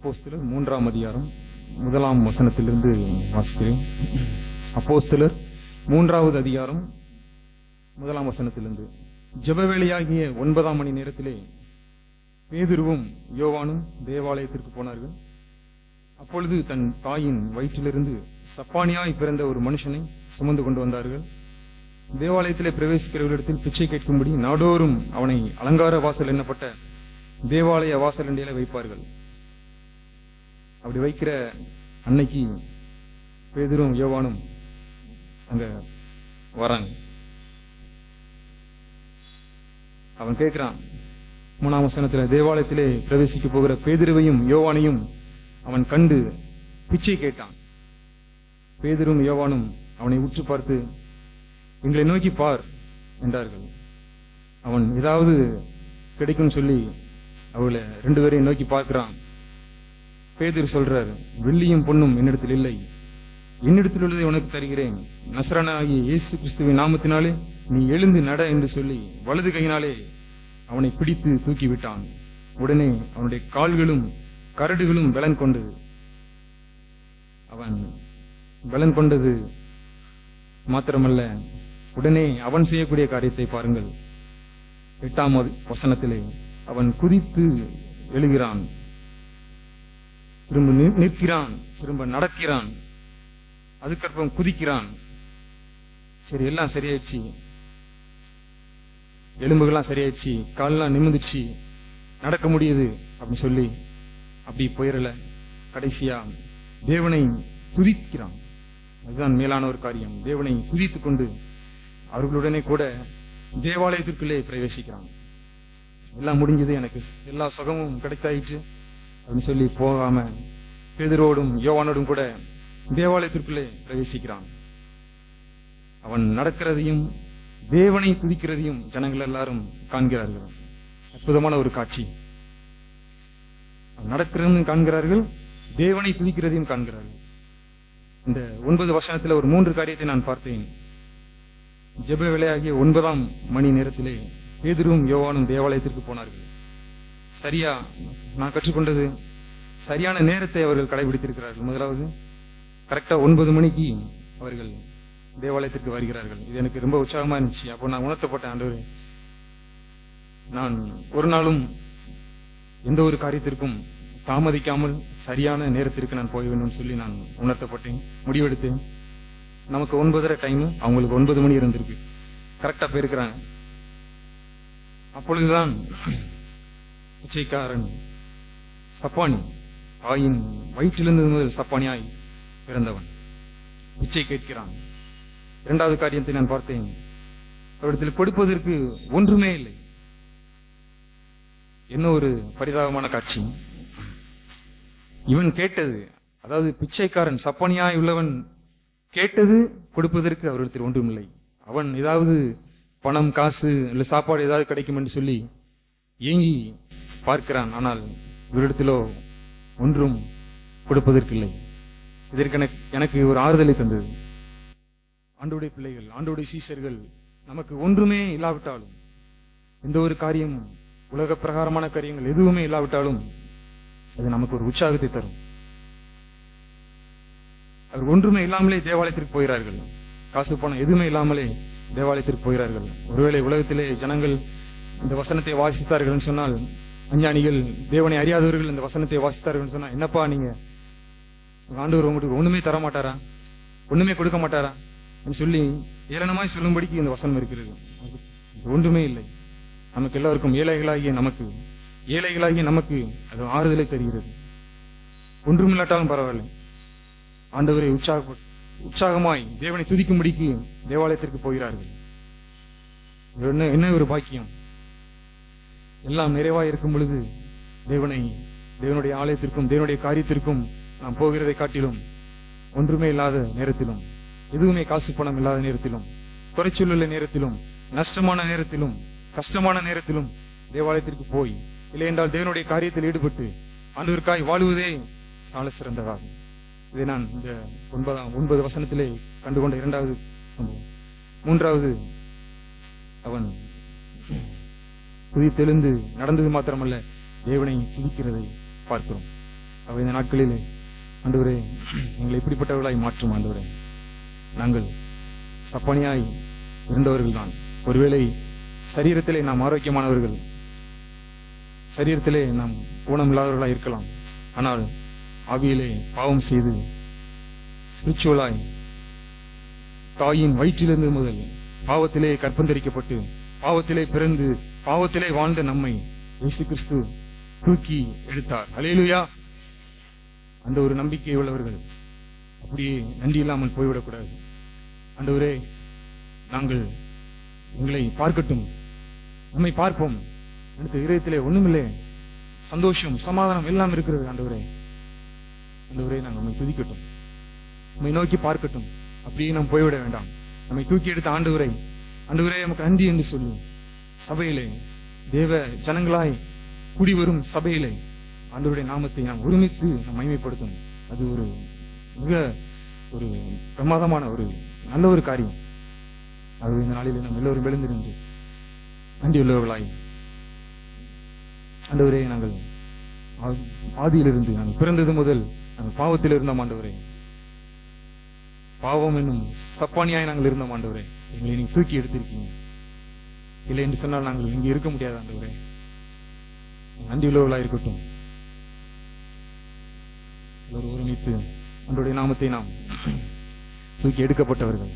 அப்போஸ்தலர் 3ஆம் அதிகாரம் 1ஆம் வசனத்திலிருந்து வாசிக்கிறேன். அப்போஸ்தலர் 3வது அதிகாரம் 1ஆம் வசனத்திலிருந்து. ஜெபவேளையாகிய 9ஆம் மணி நேரத்திலே பேதுருவும் யோவானும் தேவாலயத்திற்கு போனார்கள். அப்பொழுது தன் தாயின் வயிற்றிலிருந்து சப்பானியாய் பிறந்த ஒரு மனுஷனை சுமந்து கொண்டு வந்தார்கள். தேவாலயத்திலே பிரவேசிக்கிறவர்களிடத்தில் பிச்சை கேட்கும்படி நாடோறும் அவனை அலங்கார வாசல் எண்ணப்பட்ட தேவாலய வாசல் அண்டையில வைப்பார்கள். அப்படி வைக்கிற அன்னைக்கு பேதுரும் யோவானும் அங்க வராங்க. அவன் கேட்கிறான் 3ஆம் வசனத்துல, தேவாலயத்திலே பிரவேசிக்க போகிற பேதுருவையும் யோவானையும் அவன் கண்டு பிச்சை கேட்டான். பேதுரும் யோவானும் அவனை உற்று பார்த்து, எங்களை நோக்கி பார் என்றார்கள். அவன் ஏதாவது கிடைக்கும் சொல்லி அவளை 2 பேரையும் நோக்கி பார்க்கிறான். பேதுரு சொல்றார், வெள்ளியும் பொன்னும் என்னிடத்தில் இல்லை, என்னிடத்தில் உள்ளதை உனக்கு தருகிறேன். நசரனாகிய இயேசு கிறிஸ்துவின் நாமத்தினாலே நீ எழுந்து நட என்று சொல்லி வலது கையினாலே அவனை பிடித்து தூக்கிவிட்டான். உடனே அவனுடைய கால்களும் கரடுகளும் பலன் கொண்டது. அவன் பலன் கொண்டது மாத்திரமல்ல, உடனே அவன் செய்யக்கூடிய காரியத்தை பாருங்கள். 8ஆம் வசனத்திலே அவன் குதித்து எழுகிறான், திரும்ப நிற்கிறான், திரும்ப நடக்கிறான், அதுக்கப்புறம் குதிக்கிறான். சரி, எல்லாம் சரியாயிடுச்சு, எலும்புகள்லாம் சரியாயிடுச்சு, காலெல்லாம் நிமிந்துச்சு, நடக்க முடியுது அப்படின்னு சொல்லி அப்படி போயிடல. கடைசியா தேவனை துதிக்கிறான். அதுதான் மேலான ஒரு காரியம். தேவனை துதித்து கொண்டு அவர்களுடனே கூட தேவாலயத்திற்குள்ளே பிரவேசிக்கிறான். எல்லாம் முடிஞ்சது, எனக்கு எல்லா சுகமும் கிடைத்தாயிற்று அப்படின்னு சொல்லி போகாம பேதுருவோடும் யோவானோடும் கூட தேவாலயத்திற்குள்ளே பிரவேசிக்கிறான். அவன் நடக்கிறதையும் தேவனை துதிக்கிறதையும் ஜனங்கள் எல்லாரும் காண்கிறார்கள். அற்புதமான ஒரு காட்சி. நடக்கிறதையும் காண்கிறார்கள், தேவனை துதிக்கிறதையும் காண்கிறார்கள். இந்த 9 வசனத்துல ஒரு 3 காரியத்தை நான் பார்த்தேன். ஜெப வேளையாகிய 9ஆம் மணி நேரத்திலே பேதுருவும் யோவானும் தேவாலயத்திற்கு போனார்கள். சரியா, நான் கற்றுக்கொண்டது, சரியான நேரத்தை அவர்கள் கடைபிடித்திருக்கிறார்கள். முதலாவது, கரெக்டா 9 மணிக்கு அவர்கள் தேவாலயத்திற்கு வருகிறார்கள். இது எனக்கு ரொம்ப உற்சாகமா இருந்துச்சு. அப்போ நான் உணர்த்தப்பட்டேன், ஆண்டவரே, நான் ஒரு நாளும் எந்த ஒரு காரியத்திற்கும் தாமதிக்காமல் சரியான நேரத்திற்கு நான் போய் வேண்டும் சொல்லி நான் உணர்த்தப்பட்டேன், முடிவெடுத்தேன். நமக்கு 9:30 டைம், அவங்களுக்கு 9 மணி இருந்திருக்கு. கரெக்டா போயிருக்கிறாங்க. அப்பொழுதுதான் பிச்சைக்காரன் சப்பானி, தாயின் வயிற்றிலிருந்து முதல் சப்பானியாய் பிறந்தவன் பிச்சை கேட்கிறான். 2வது காரியத்தை நான் பார்த்தேன், அவரிடத்தில் கொடுப்பதற்கு ஒன்றுமே இல்லை. என்ன ஒரு பரிதாபமான காட்சி. இவன் கேட்டது, அதாவது பிச்சைக்காரன் சப்பானியாய் உள்ளவன் கேட்டது கொடுப்பதற்கு அவரிடத்தில் ஒன்றுமில்லை. அவன் ஏதாவது பணம், காசு இல்லை சாப்பாடு ஏதாவது கிடைக்கும் என்று சொல்லி ஏங்கி பார்க்கிறான். ஆனால் இவரிடத்திலோ ஒன்றும் கொடுப்பதற்கில்லை. இதற்கு எனக்கு ஒரு ஆறுதலை தந்தது. ஆண்டவருடைய பிள்ளைகள், ஆண்டவருடைய சீஷர்கள், நமக்கு ஒன்றுமே இல்லாவிட்டாலும், எந்த ஒரு காரியமும், உலக பிரகாரமான காரியங்கள் எதுவுமே இல்லாவிட்டாலும் அது நமக்கு ஒரு உற்சாகத்தை தரும். அவர் ஒன்றுமே இல்லாமலே தேவாலயத்திற்கு போகிறார்கள். காசு பணம் எதுவுமே இல்லாமலே தேவாலயத்திற்கு போகிறார்கள். ஒருவேளை உலகத்திலே ஜனங்கள் இந்த வசனத்தை வாசித்தார்கள் சொன்னால், அஞ்ஞானிகள், தேவனை அறியாதவர்கள் இந்த வசனத்தை வாசித்தார்கள் சொன்னால், என்னப்பா நீங்க ஆண்டவர் உங்களுக்கு ஒண்ணுமே தர மாட்டாரா, ஒண்ணுமே கொடுக்க மாட்டாரா சொல்லி ஏளனமாய் சொல்லும்படிக்கு இந்த வசனம் இருக்கிறது. ஒன்றுமே இல்லை. நமக்கு எல்லாருக்கும் ஏழைகளாகிய நமக்கு அது ஆறுதலை தருகிறது. ஒன்றுமில்லாட்டாலும் பரவாயில்லை, ஆண்டவரை உற்சாகமாய் தேவனை துதிக்கும்படிக்கு தேவாலயத்திற்கு போகிறார்கள். என்ன ஒரு பாக்கியம். எல்லாம் நிறைவாய் இருக்கும் பொழுது தேவனுடைய ஆலயத்திற்கும் தேவனுடைய காரியத்திற்கும் நாம் போகிறதை காட்டிலும், ஒன்றுமே இல்லாத நேரத்திலும், எதுவுமே காசு பணம் இல்லாத நேரத்திலும், குறைச்சொல்லுள்ள நேரத்திலும், நஷ்டமான நேரத்திலும், கஷ்டமான நேரத்திலும் தேவாலயத்திற்கு போய், இல்லை என்றால் தேவனுடைய காரியத்தில் ஈடுபட்டு ஆண்டவருக்காய் வாழுவதே சால சிறந்ததாகும். இதை நான் இந்த 9 வசனத்திலே கண்டுகொண்ட 2வது சம்பவம். 3வது, அவன் துதித்தெழுந்து நடந்தது மாத்திரமல்ல, தேவனை துதிக்கிறதை பார்க்கிறோம். அவை இந்த நாட்களிலே ஆண்டவரே எங்களை இப்படிப்பட்டவர்களாய் மாற்றும் ஆண்டவரே. நாங்கள் சப்பானியாய் இருந்தவர்கள் தான். ஒருவேளை சரீரத்திலே நாம் ஆரோக்கியமானவர்கள், சரீரத்திலே நாம் ஊனமில்லாதவர்களாய் இருக்கலாம். ஆனால் ஆவியிலே பாவம் செய்து ஸ்பிரிச்சுவலாய் தாயின் வயிற்றிலிருந்து முதல் பாவத்திலே கற்பந்தரிக்கப்பட்டு பாவத்திலே பிறந்து பாவத்திலே வாழ்ந்த நம்மை இயேசு கிறிஸ்து தூக்கி எடுத்தார். அல்லேலூயா. அந்த ஒரு நம்பிக்கை உள்ளவர்கள் அப்படியே நன்றி இல்லாமல் போய்விடக்கூடாது. ஆண்டவரே, நாங்கள் எங்களை பார்க்கட்டும், நம்மை பார்ப்போம். அடுத்த இதயத்திலே ஒண்ணுமில்லை, சந்தோஷம் சமாதானம் எல்லாம் இருக்கிறது. ஆண்டவரே, ஆண்டவரே, நாங்கள் நம்மை துதிக்கட்டும், நம்மை நோக்கி பார்க்கட்டும். அப்படியே நாம் போய்விட வேண்டாம். நம்மை தூக்கி எடுத்த ஆண்டவரை, ஆண்டவரே நமக்கு நன்றி என்று சொல்லி சபையிலே தேவ ஜனங்களாய் கூடி வரும் சபையிலே ஆண்டவருடைய நாமத்தை நாம் ஒருமித்து நாம் மகிமைப்படுத்தும். அது ஒரு மிக ஒரு பிரமாதமான ஒரு நல்ல ஒரு காரியம். அது இந்த நாளில் நாம் எல்லோரும் எழுந்திருந்து நன்றி உள்ளவர்களாய், ஆண்டவரே, நாங்கள் ஆதியிலிருந்து நாங்கள் பிறந்தது முதல் நாங்கள் பாவத்தில் இருந்தோம் ஆண்டவரே. பாவம் என்னும் சப்பானியாய் நாங்கள் இருந்தோம் ஆண்டவரே. எங்களை நீங்க தூக்கி எடுத்திருக்கீங்க. இல்லை என்று சொன்னால் நாங்கள் இங்கே இருக்க முடியாது ஆண்டவரே. நன்றி உள்ளவர்களாக இருக்கட்டும். ஒருமித்து ஆண்டவருடைய நாமத்தை நாம் தூக்கி எடுக்கப்பட்டவர்கள்,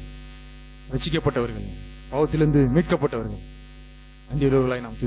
ரட்சிக்கப்பட்டவர்கள், பாவத்திலிருந்து மீட்கப்பட்டவர்கள், நன்றி உள்ளவர்களாய் நாம்